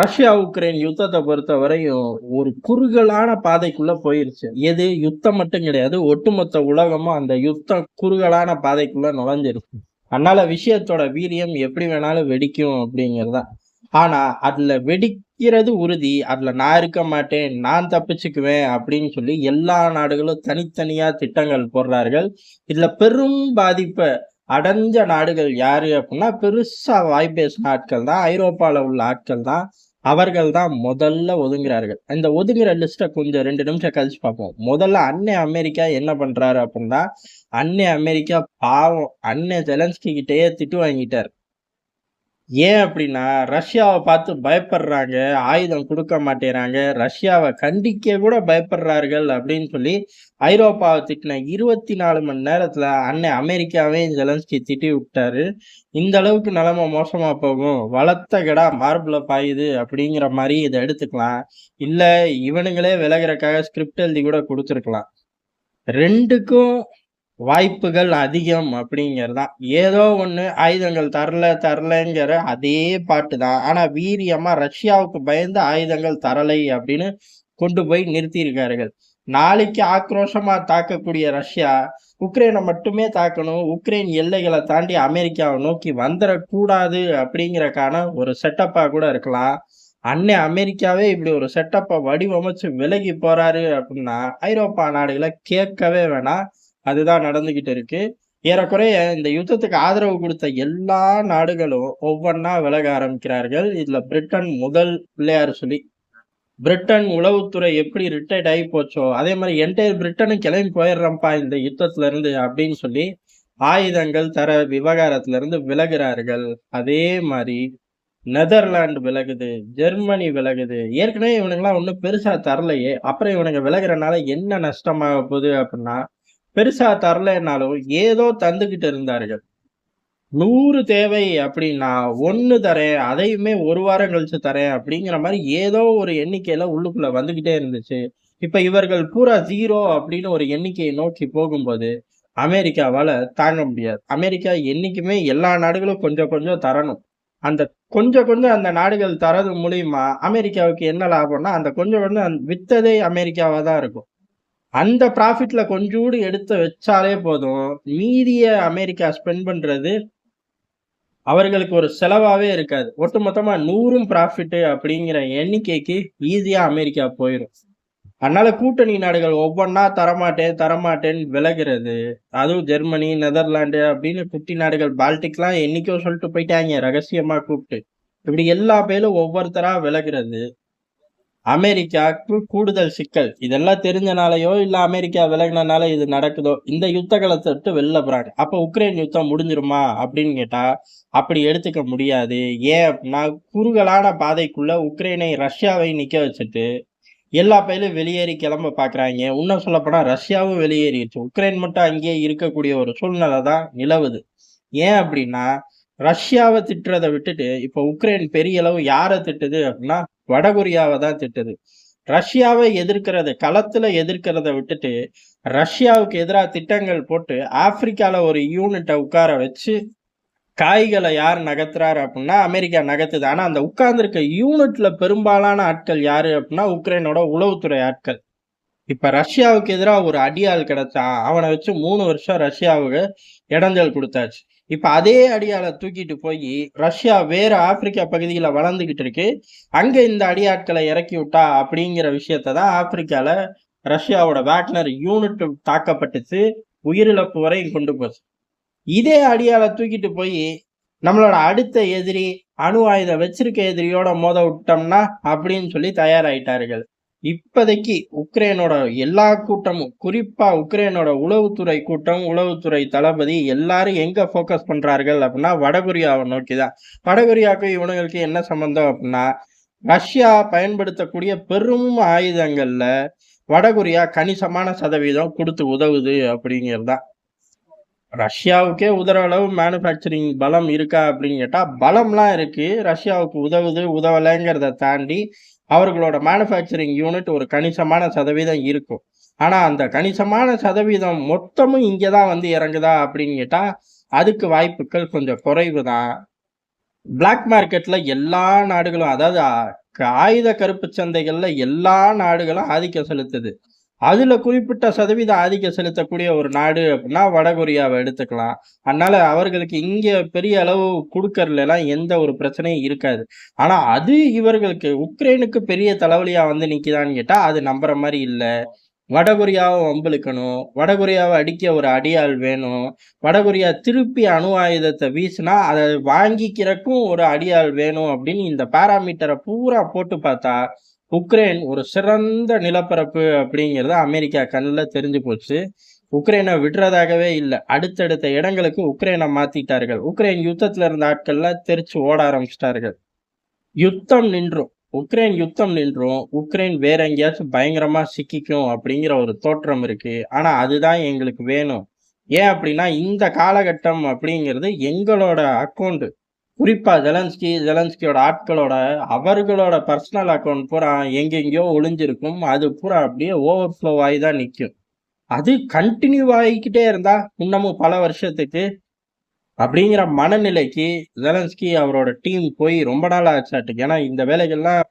Russia Ukraine யுத்தத்தை பொறுத்த வரையும் ஒரு குறுகலான பாதைக்குள்ள போயிருச்சு. எது யுத்தம் மட்டும் கிடையாது, ஒட்டுமொத்த உலகமும் அந்த குறுகலான பாதைக்குள்ள நுழைஞ்சிருக்கு. அதனால விஷயத்தோட வீரியம் எப்படி வேணாலும் வெடிக்கும் அப்படிங்கிறதா. ஆனா அதுல வெடிக்கிறது உறுதி. அதுல நான் இருக்க மாட்டேன், நான் தப்பிச்சுக்குவேன் அப்படின்னு சொல்லி எல்லா நாடுகளும் தனித்தனியா திட்டங்கள் போடுறார்கள். இதுல பெரும் பாதிப்பை அடைஞ்ச நாடுகள் யாரு அப்படின்னா, பெருசா வாய் பேசின ஆட்கள் தான், ஐரோப்பால உள்ள ஆட்கள் தான். அவர்கள் தான் முதல்ல ஒதுங்குறார்கள். இந்த ஒதுங்குற லிஸ்ட்டை கொஞ்சம் 2 நிமிஷம் கழிச்சு பார்ப்போம். முதல்ல அன்னை அமெரிக்கா என்ன பண்றாரு அப்படின்னா, அன்னை அமெரிக்கா பாவம் அன்னை ஜெலன்ஸ்கி கிட்டயே திட்டு வாங்கிட்டார். ஏன் அப்படின்னா, ரஷ்யாவை பார்த்து பயப்படுறாங்க, ஆயுதம் குடுக்க மாட்டேங்கிறாங்க, ரஷ்யாவை கண்டிக்க கூட பயப்படுறார்கள் அப்படின்னு சொல்லி ஐரோப்பாவை திட்டின 24 மணி நேரத்துல அன்னை அமெரிக்காவையும் ஜெலன்ஸ்கி திட்டி விட்டாரு. இந்த அளவுக்கு நிலைமை மோசமா போகும், வளர்த்த கெடா மார்புல பாயுது அப்படிங்கிற மாதிரி இதை எடுத்துக்கலாம். இல்ல இவனுங்களே விலகிறக்காக ஸ்கிரிப்ட் எழுதி கூட கொடுத்துருக்கலாம். ரெண்டுக்கும் வாய்ப்புகள் அதிகம் அப்படிங்கிறதான். ஏதோ ஒண்ணு ஆயுதங்கள் தரலைங்கிற அதே பாட்டு தான். ஆனா வீரியமா ரஷ்யாவுக்கு பயந்து ஆயுதங்கள் தரலை அப்படின்னு கொண்டு போய் நிறுத்தியிருக்கார்கள். நாளைக்கு ஆக்ரோஷமா தாக்கக்கூடிய ரஷ்யா உக்ரைனை மட்டுமே தாக்கணும், உக்ரைன் எல்லைகளை தாண்டி அமெரிக்காவை நோக்கி வந்துடக்கூடாது அப்படிங்கறக்கான ஒரு செட்டப்பா கூட இருக்கலாம். அன்னை அமெரிக்காவே இப்படி ஒரு செட்டப்பை வடிவமைச்சு விலகி போறாரு அப்படின்னா ஐரோப்பா நாடுகளை கேட்கவே வேணாம். அதுதான் நடந்துகிட்டு இருக்கு. ஏறக்குறைய இந்த யுத்தத்துக்கு ஆதரவு கொடுத்த எல்லா நாடுகளும் ஒவ்வொன்னா விலக ஆரம்பிக்கிறார்கள். இதுல பிரிட்டன் முதல் பிள்ளையார் சொல்லி. பிரிட்டன் உளவுத்துறை எப்படி ரிட்டையர்ட் ஆகி போச்சோ அதே மாதிரி என்டையர் பிரிட்டனும் கிளம்பி போயிடுறப்பா இந்த யுத்தத்துல இருந்து அப்படின்னு சொல்லி ஆயுதங்கள் தர விவகாரத்துல இருந்து விலகுறார்கள். அதே மாதிரி நெதர்லாந்து விலகுது, ஜெர்மனி விலகுது. ஏற்கனவே இவனுங்கெல்லாம் ஒன்றும் பெருசா தரலையே, அப்புறம் இவனுங்க விலகுறனால என்ன நஷ்டமாக போகுது அப்படின்னா, பெருசா தரலைன்னாலும் ஏதோ தந்துகிட்டு இருந்தார்கள். 100 தேவை அப்படின்னா 1 தரேன், அதையுமே 1 வாரம் கழிச்சு தரேன் அப்படிங்கிற மாதிரி ஏதோ ஒரு எண்ணிக்கையில உள்ளுக்குள்ள வந்துகிட்டே இருந்துச்சு. இப்ப இவர்கள் பூரா 0 அப்படின்னு ஒரு எண்ணிக்கையை நோக்கி போகும்போது அமெரிக்காவால தாங்க முடியாது. அமெரிக்கா என்னைக்குமே எல்லா நாடுகளும் கொஞ்சம் கொஞ்சம் தரணும். அந்த கொஞ்சம் கொஞ்சம் அந்த நாடுகள் தரது மூலியமா அமெரிக்காவுக்கு என்ன லாபம்னா, அந்த கொஞ்சம் கொஞ்சம் வித்ததே அமெரிக்காவா தான் இருக்கும். அந்த ப்ராஃபிட்ல கொஞ்சூண்டு எடுத்து வச்சாலே போதும். மீதிய அமெரிக்கா ஸ்பெண்ட் பண்றது அவர்களுக்கு ஒரு செலவாவே இருக்காது. ஒட்டுமொத்தமா 100ம் ப்ராஃபிட் அப்படிங்கிற எண்ணிக்கைக்கு ஈஸியா அமெரிக்கா போயிரும். அதனால கூட்டணி நாடுகள் ஒவ்வொன்னா தரமாட்டேன்னு விலகுறது. அதுவும் ஜெர்மனி, நெதர்லாந்து அப்படின்னு குட்டி நாடுகள் பால்டிக்லாம் என்னைக்கோ சொல்லிட்டு போயிட்டாங்க ரகசியமா கூப்பிட்டு. இப்படி எல்லா பேரும் ஒவ்வொருத்தரா விலகுறது. அமெரிக்காவுக்கு கூடுதல் சிக்கல். இதெல்லாம் தெரிஞ்சனாலயோ இல்ல அமெரிக்கா விலகினால இது நடக்குதோ, இந்த யுத்த காலத்தை விட்டு வெளில போறாங்க. அப்ப உக்ரைன் யுத்தம் முடிஞ்சிருமா அப்படின்னு கேட்டா அப்படி எடுத்துக்க முடியாது. ஏன் அப்படின்னா குறுகலான பாதைக்குள்ள உக்ரைனை ரஷ்யாவை நிக்க வச்சுட்டு எல்லா பயிலும் வெளியேறி கிளம்ப பாக்குறாங்க. இன்னும் சொல்லப்போனா ரஷ்யாவும் வெளியேறிடுச்சு. உக்ரைன் மட்டும் அங்கேயே இருக்கக்கூடிய ஒரு சூழ்நிலை தான் நிலவுது. ஏன் அப்படின்னா ரஷ்யாவை திட்டுறதை விட்டுட்டு இப்ப உக்ரைன் பெரிய அளவு யாரை திட்டுது அப்படின்னா வடகொரியாவை தான் திட்டுது. ரஷ்யாவை எதிர்க்கிறது களத்துல எதிர்க்கிறத விட்டுட்டு ரஷ்யாவுக்கு எதிராக திட்டங்கள் போட்டு ஆப்பிரிக்கால ஒரு யூனிட்டை உட்கார வச்சு காய்களை யார் நகர்த்துறாரு அப்படின்னா அமெரிக்கா நகர்த்துது. ஆனா அந்த உட்கார்ந்துருக்க யூனிட்ல பெரும்பாலான ஆட்கள் யாரு அப்படின்னா உக்ரைனோட உளவுத்துறை ஆட்கள். இப்ப ரஷ்யாவுக்கு எதிராக ஒரு அடியாள் கிடைச்சான், அவனை வச்சு 3 வருஷம் ரஷ்யாவுக்கு இடைஞ்சல் கொடுத்தாச்சு. இப்ப அதே அடியாளை தூக்கிட்டு போய் ரஷ்யா வேற ஆப்பிரிக்கா பகுதியில வளர்ந்துகிட்டு இருக்கு, அங்க இந்த அடியாட்களை இறக்கி விட்டா அப்படிங்கிற விஷயத்த தான் ஆப்பிரிக்கால ரஷ்யாவோட வேக்னர் யூனிட் தாக்கப்பட்டுச்சு, உயிரிழப்பு வரையும் கொண்டு போச்சு. இதே அடியாளை தூக்கிட்டு போய் நம்மளோட அடுத்த எதிரி அணு ஆயுதம் வச்சிருக்க எதிரியோட மோத விட்டோம்னா அப்படின்னு சொல்லி தயாராயிட்டார்கள். இப்போதைக்கு உக்ரைனோட எல்லா கூட்டமும், குறிப்பா உக்ரைனோட உளவுத்துறை கூட்டம், உளவுத்துறை தளபதி எல்லாரும் எங்க போக்கஸ் பண்றார்கள் அப்படின்னா வடகொரியாவை நோக்கிதான். வடகொரியாவுக்கு இவனுங்களுக்கு என்ன சம்பந்தம் அப்படின்னா ரஷ்யா பயன்படுத்தக்கூடிய பெரும் ஆயுதங்கள்ல வடகொரியா கணிசமான சதவீதம் கொடுத்து உதவுது அப்படிங்கிறதுதான். ரஷ்யாவுக்கே உதற அளவு மேனுஃபேக்சரிங் பலம் இருக்கா அப்படின்னு கேட்டா பலம்லாம் இருக்கு. ரஷ்யாவுக்கு உதவுது உதவலைங்கிறத தாண்டி அவர்களோட மேனுஃபேக்சரிங் யூனிட் ஒரு கணிசமான சதவீதம் இருக்கும். ஆனா அந்த கணிசமான சதவீதம் மொத்தமும் இங்கதான் வந்து இறங்குதா அப்படின்னு கேட்டா அதுக்கு வாய்ப்புகள் கொஞ்சம் குறைவு தான். பிளாக் மார்க்கெட்ல எல்லா நாடுகளும், அதாவது ஆயுத கருப்பு சந்தைகள்ல எல்லா நாடுகளும் ஆதிக்கம் செலுத்துது. அதுல குறிப்பிட்ட சதவீதம் ஆதிக்கம் செலுத்தக்கூடிய ஒரு நாடு அப்படின்னா வடகொரியாவ எடுத்துக்கலாம். அதனால அவர்களுக்கு இங்க பெரிய அளவு குடுக்கறதுலலாம் எந்த ஒரு பிரச்சனையும் இருக்காது. ஆனா அது இவர்களுக்கு உக்ரைனுக்கு பெரிய தலைவலியா வந்து நிக்குதான்னு கேட்டா, அது நம்புற மாரி இல்ல. வடகொரியாவ வம்பிழுக்கணும். வடகொரியாவ அடிக்க ஒரு அடியாள் வேணும். வடகொரியா திருப்பி அணு ஆயுதத்த வீசுனா, அத வாங்கிக்கிறக்கும் ஒரு அடியாள் வேணும் அப்படின்னு இந்த பாராமீட்டர பூரா போட்டு பார்த்தா, உக்ரைன் ஒரு சிறந்த நிலப்பரப்பு அப்படிங்கிறது அமெரிக்கா கண்ல தெரிஞ்சு போச்சு. உக்ரைன விடுறதாகவே இல்ல. அடுத்தடுத்த இடங்களுக்கு உக்ரைன மாத்திட்டார்கள். உக்ரைன் யுத்தத்துல இருந்த ஆட்கள்லாம் தெரிச்சு ஓட ஆரம்பிச்சுட்டார்கள். யுத்தம் நின்றும். உக்ரைன் யுத்தம் நின்றும். உக்ரைன் வேற எங்கேயாச்சும் பயங்கரமா சிக்கிக்கும் அப்படிங்கிற ஒரு தோற்றம் இருக்கு. ஆனா அதுதான் எங்களுக்கு வேணும். ஏன் அப்படின்னா, இந்த காலகட்டம் அப்படிங்கிறது எங்களோட அக்கவுண்ட். குறிப்பா ஜெலன்ஸ்கியோட ஆட்களோட அவர்களோட பர்சனல் அக்கவுண்ட் பூரா எங்கெங்கேயோ ஒளிஞ்சிருக்கும். அது பூரா அப்படியே ஓவர்ஃப்ளோ ஆயி தான் நிக்கும். அது கன்டின்யூ ஆயிக்கிட்டே இருந்தா, இன்னமும் பல வருஷத்துக்கு அப்படிங்கிற மனநிலைக்கு ஜெலன்ஸ்கி அவரோட டீம் போய் ரொம்ப நாள் ஆச்சாட்டுக்கு. ஏன்னா இந்த வேலைகள்லாம்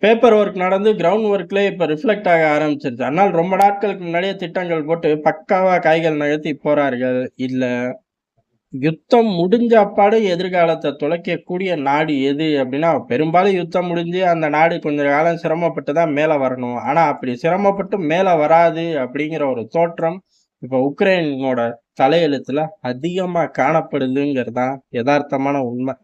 பேப்பர் ஒர்க் நடந்து கிரவுண்ட் ஒர்க்லயே இப்ப ரிஃப்ளெக்ட் ஆக ஆரம்பிச்சிருச்சு. அதனால ரொம்ப நாட்களுக்கு முன்னாடியே திட்டங்கள் போட்டு பக்காவா காய்கள் நகர்த்தி போறார்கள். இல்ல யுத்தம் முடிஞ்ச அப்பாடு எதிர்காலத்த துளைக்கக்கூடிய நாடு எது அப்படின்னா, பெரும்பாலும் யுத்தம் முடிஞ்சு அந்த நாடு கொஞ்ச காலம் சிரமப்பட்டு தான் மேல வரணும். ஆனா அப்படி சிரமப்பட்டு மேல வராது அப்படிங்கிற ஒரு தோற்றம் இப்ப உக்ரைனோட தலையெழுத்துல அதிகமா காணப்படுதுங்கிறது தான் எதார்த்தமான உண்மை.